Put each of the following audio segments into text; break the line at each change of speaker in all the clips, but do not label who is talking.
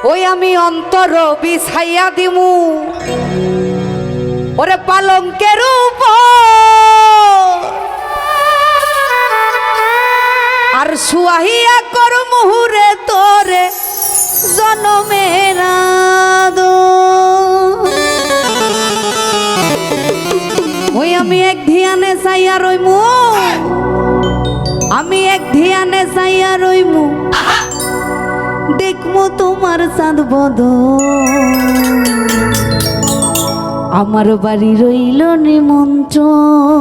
ওই আমি অন্তর বিছাইয়া দিমু ওরে পালঙ্কের উপর আর শুয়াইয়া কর মুহুরে তোরে জনমের ওই আমি এক ধিয়ানে চাইয়া রইমু আমি এক ধিয়ানে চাইয়া রইমু দেখমু তোমার চাঁদ বদন আমার বাড়ি রইল নিমন্ত্রণ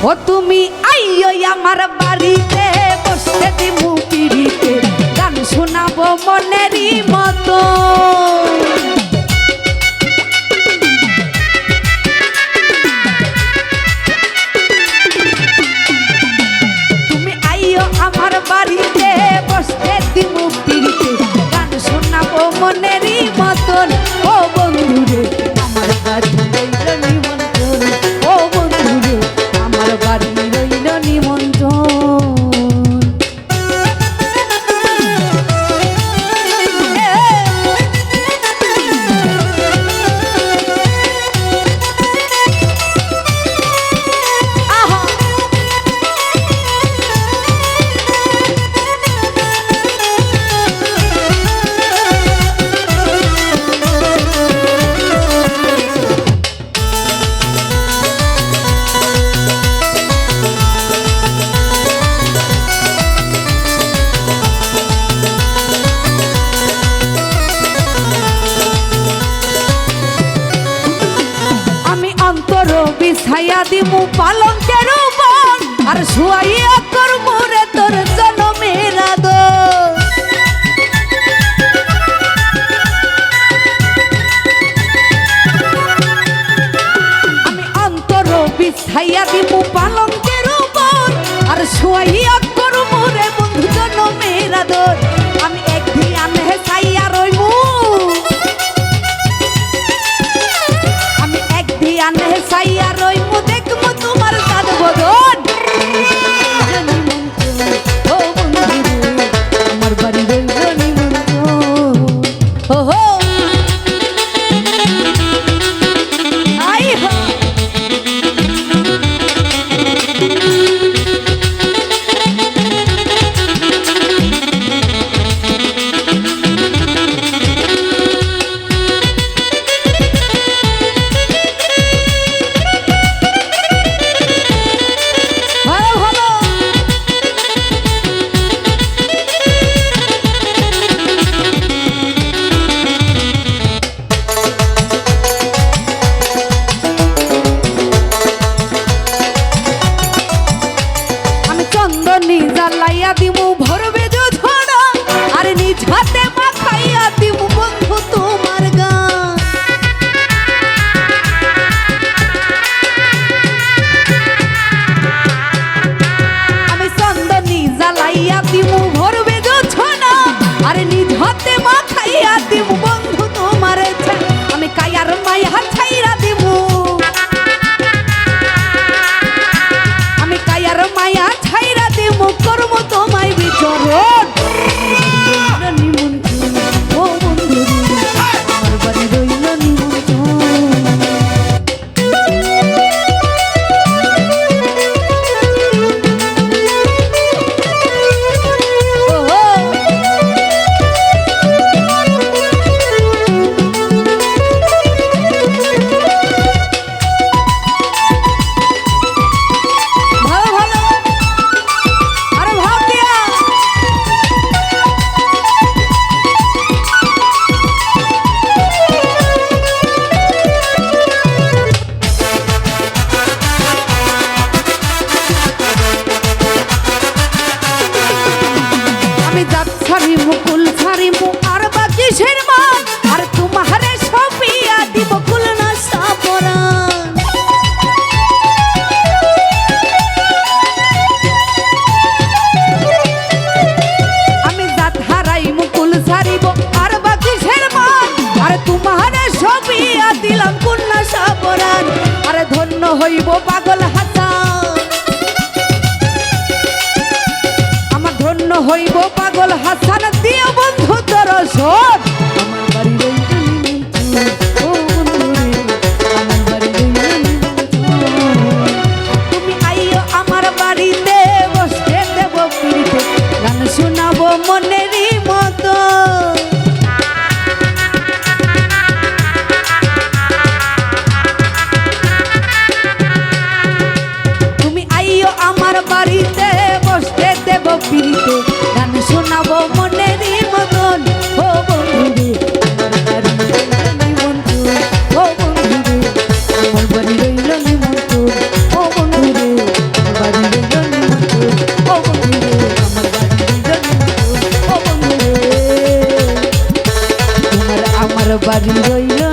ও তুমি আইও আমার বাড়িতে বসতে দিমু পিড়িতে গান শোনাবো মনেরই মতো তুমি আইও আমার বাড়িতে বসতে দিমু পিড়িতে গান শোনাবো মনেরই মতন ও বন্ধুরে আমার বাড়ি রইল নিমন্ত্রণ ও বন্ধুরে আমার বাড়ি রইল নিমন্ত্রণ বিছাইয়া দিমু পালঙ্কের উপর আর শুয়াইয়া কর মুরে তোর জনমের আদর আমি অন্তর বিছাইয়া দিমু পালঙ্কের উপর আর শুয়াইয়া কর মুরে বন্ধু জনমের আদর আমি এক ধিয়ানে চাইয়া রইমু আমি এক ধিয়ানে চাইয়া রইমু দেখমু তোমার চাঁদ বদন ও বন্ধু আমার বাড়ি রইল নিমন্ত্রণ ও হো আই হো জ্বালাইয়া দিমু ভরবে ঝড়া আর নিজ হাতে মাখাইয়া দিমু বন্ধু তোমার গান আমি চন্দনী জ্বালাইয়া দিমু ভরবে ঝড়া আর নিজ হাতে মাখাইয়া দিমু বন্ধু তোমার আমি কায়ার মায়া ছাইরা দিমু আমি কায়ার মায়া ছাইরা দিমু করমু তোমায় বিচরণ নিমন্ত্রণ ও বন্ধু আমার বাড়ি রইল নিমন্ত্রণ মুকুল ছাড়িমু আর বাকি শেরমান আর তোমারে সপিয়া দিব কুল না সাপরান আমি জাত হারাই মুকুল ছাড়িব আর বাকি শেরমান আর তোমারে সপিয়া দিলাম কুল না সাপরান আরে ধন্য হইব পাগল হাসান হইব পাগল হাসান দিও বন্ধু দর্শন আমার বাড়ি রইল নিমন্ত্রণ ও বন্ধু রে আমার বাড়ি রইল নিমন্ত্রণ তুমি আইও আমার বাড়িতে বসতে দেব পিড়িতে গান শোনাবো মনেরই মতো তুমি আইও আমার বাড়িতে বসতে দেব পিড়িতে গান শোনাবো মনেরই মতন ও বন্ধু রে আমার বাড়ি রইল নিমন্ত্রণ ও বন্ধু রে আমার বাড়ি রইল নিমন্ত্রণ ও বন্ধু রে আমার বাড়ি রইল নিমন্ত্রণ ও বন্ধু রে আমার বাড়ি রইল